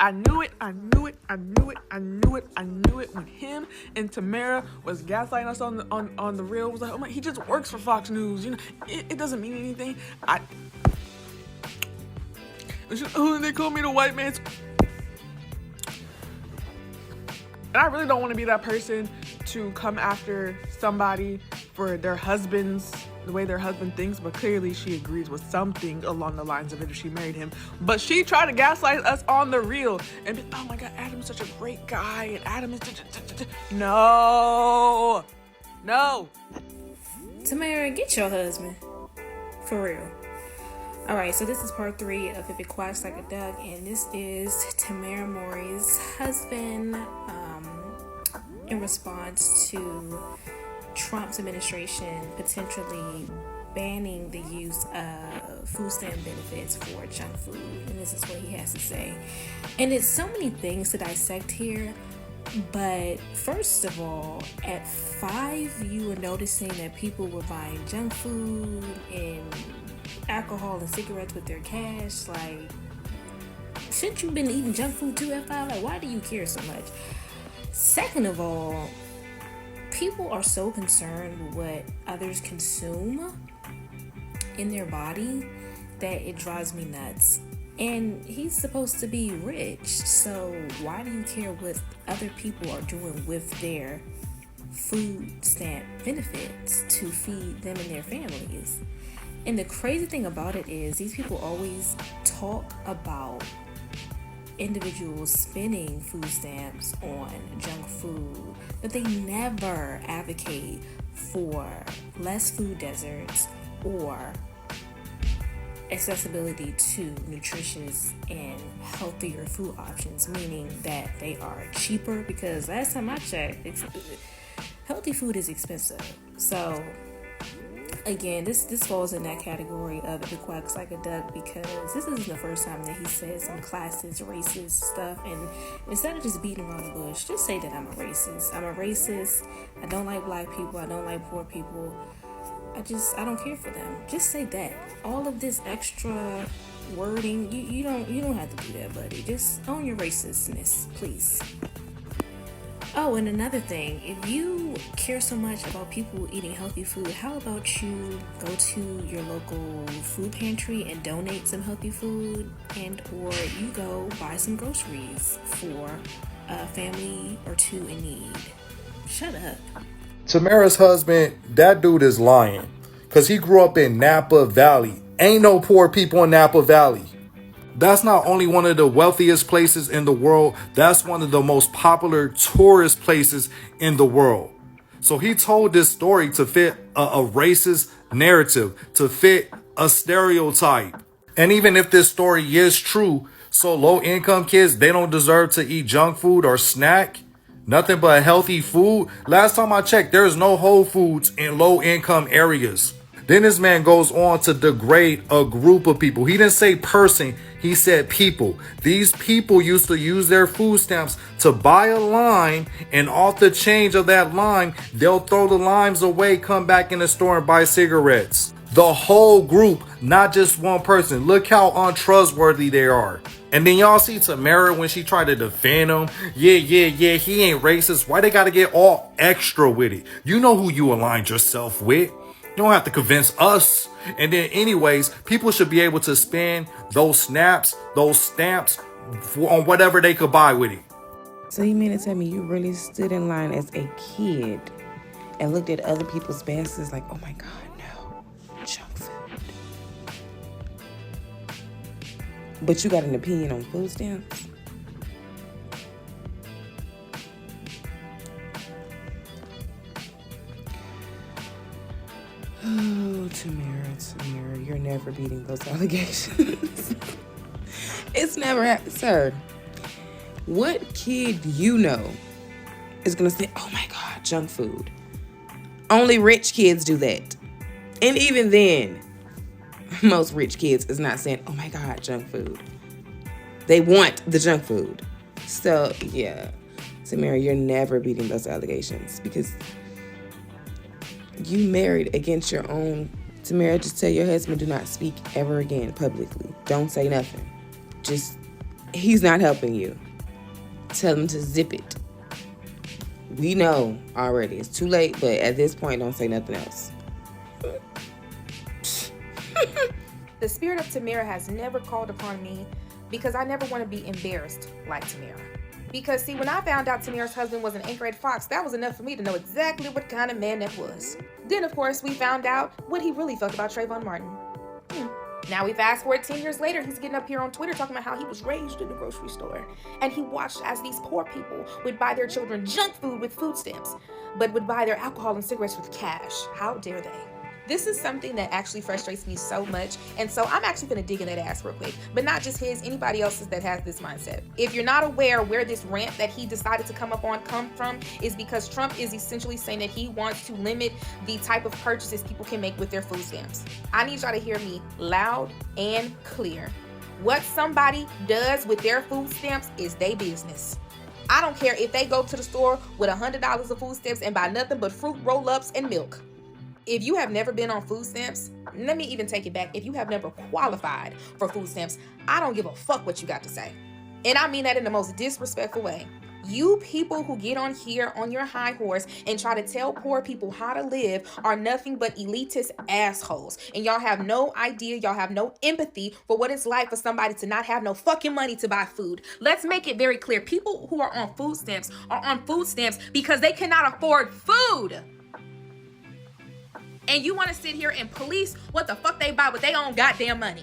I knew it when him and Tamera was gaslighting us on the real. It was like, oh my, he just works for Fox News. You know, it doesn't mean anything. They call me the white man. And I really don't want to be that person to come after somebody for their husband's, the way their husband thinks, but clearly she agrees with something along the lines of it if she married him. But she tried to gaslight us on the real and be, oh my God, Adam's such a great guy, and Adam is no. Tamera, get your husband. For real. Alright, so this is part 3 of If It Quacks Like a Duck, and this is Tamera Mowry's husband, in response to Trump's administration potentially banning the use of food stamp benefits for junk food. And this is what he has to say. And it's so many things to dissect here. But first of all, at 5, you were noticing that people were buying junk food and alcohol and cigarettes with their cash. Like, shouldn't you been eating junk food too at 5? Like, why do you care so much? Second of all, people are so concerned with what others consume in their body that it drives me nuts. And he's supposed to be rich, so why do you care what other people are doing with their food stamp benefits to feed them and their families? And the crazy thing about it is these people always talk about individuals spending food stamps on junk food, but they never advocate for less food deserts or accessibility to nutritious and healthier food options, meaning that they are cheaper, because last time I checked, healthy food is expensive. So again, this falls in that category of If It Quacks Like a Duck, because this isn't the first time that he said some classist, racist stuff. And instead of just beating around the bush, just say that I'm a racist. I don't like black people. I don't like poor people. I don't care for them. Just say that. All of this extra wording, you don't have to do that, buddy. Just own your racistness, please. Oh, and another thing, if you care so much about people eating healthy food, how about you go to your local food pantry and donate some healthy food, and or you go buy some groceries for a family or two in need. Shut up. Tamera's husband, that dude is lying, because he grew up in Napa Valley. Ain't no poor people in Napa Valley. That's not only one of the wealthiest places in the world, that's one of the most popular tourist places in the world. So he told this story to fit a racist narrative, to fit a stereotype. And even if this story is true, so low income kids, they don't deserve to eat junk food or snack, nothing but healthy food. Last time I checked, there's no Whole Foods in low income areas. Then this man goes on to degrade a group of people. He didn't say person, he said people. These people used to use their food stamps to buy a lime, and off the change of that lime, they'll throw the limes away, come back in the store and buy cigarettes. The whole group, not just one person. Look how untrustworthy they are. And then y'all see Tamera when she tried to defend him. Yeah, he ain't racist. Why they gotta get all extra with it? You know who you aligned yourself with. You don't have to convince us. And then anyways, people should be able to spend those stamps on whatever they could buy with it. So you mean to tell me you really stood in line as a kid and looked at other people's baskets like, oh my God, no, junk food. But you got an opinion on food stamps? Oh, Tamera, you're never beating those allegations. It's never happened. Sir, what kid you know is going to say, oh my God, junk food? Only rich kids do that. And even then, most rich kids is not saying, oh my God, junk food. They want the junk food. So, yeah, Tamera, you're never beating those allegations because you married against your own. Tamera, just tell your husband, do not speak ever again publicly. Don't say nothing. Just he's not helping you. Tell him to zip it. We know already. It's too late, but at this point, don't say nothing else. The spirit of Tamera has never called upon me because I never want to be embarrassed like Tamera. Because see, when I found out Tamera's husband was an anchor-red fox, that was enough for me to know exactly what kind of man that was. Then, of course, we found out what he really felt about Trayvon Martin. Now we fast forward 10 years later, he's getting up here on Twitter talking about how he was raised in the grocery store. And he watched as these poor people would buy their children junk food with food stamps, but would buy their alcohol and cigarettes with cash. How dare they? This is something that actually frustrates me so much. And so I'm actually going to dig in that ass real quick. But not just his, anybody else's that has this mindset. If you're not aware where this rant that he decided to come from is because Trump is essentially saying that he wants to limit the type of purchases people can make with their food stamps. I need y'all to hear me loud and clear. What somebody does with their food stamps is their business. I don't care if they go to the store with $100 of food stamps and buy nothing but fruit roll-ups and milk. If you have never been on food stamps, let me even take it back. If you have never qualified for food stamps, I don't give a fuck what you got to say. And I mean that in the most disrespectful way. You people who get on here on your high horse and try to tell poor people how to live are nothing but elitist assholes. And y'all have no idea, y'all have no empathy for what it's like for somebody to not have no fucking money to buy food. Let's make it very clear. People who are on food stamps because they cannot afford food. And you want to sit here and police what the fuck they buy with their own goddamn money.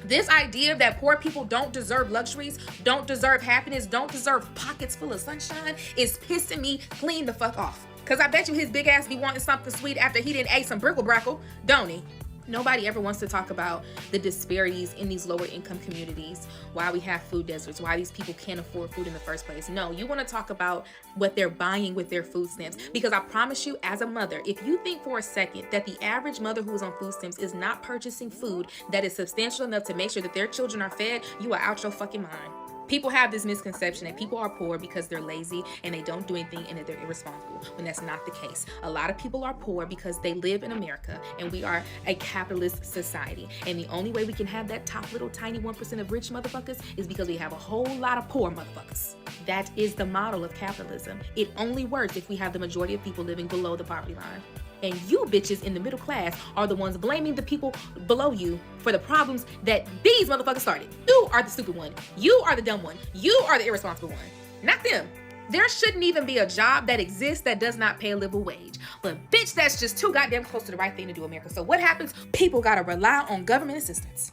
This idea that poor people don't deserve luxuries, don't deserve happiness, don't deserve pockets full of sunshine is pissing me clean the fuck off. Because I bet you his big ass be wanting something sweet after he didn't ate some brickle-brackle, don't he? Nobody ever wants to talk about the disparities in these lower income communities, why we have food deserts, why these people can't afford food in the first place. No, you want to talk about what they're buying with their food stamps. Because I promise you, as a mother, if you think for a second that the average mother who is on food stamps is not purchasing food that is substantial enough to make sure that their children are fed, you are out your fucking mind. People have this misconception that people are poor because they're lazy and they don't do anything and that they're irresponsible, when that's not the case. A lot of people are poor because they live in America and we are a capitalist society. And the only way we can have that top little tiny 1% of rich motherfuckers is because we have a whole lot of poor motherfuckers. That is the model of capitalism. It only works if we have the majority of people living below the poverty line. And you bitches in the middle class are the ones blaming the people below you for the problems that these motherfuckers started. You are the stupid one. You are the dumb one. You are the irresponsible one. Not them. There shouldn't even be a job that exists that does not pay a livable wage. But bitch, that's just too goddamn close to the right thing to do, America. So what happens? People gotta rely on government assistance.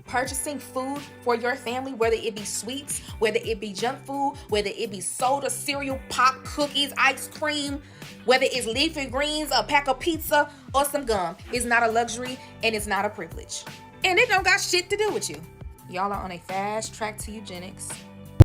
Purchasing food for your family, whether it be sweets, whether it be junk food, whether it be soda, cereal, pop, cookies, ice cream, whether it's leafy greens, a pack of pizza, or some gum, is not a luxury and it's not a privilege. And it don't got shit to do with you. Y'all are on a fast track to eugenics.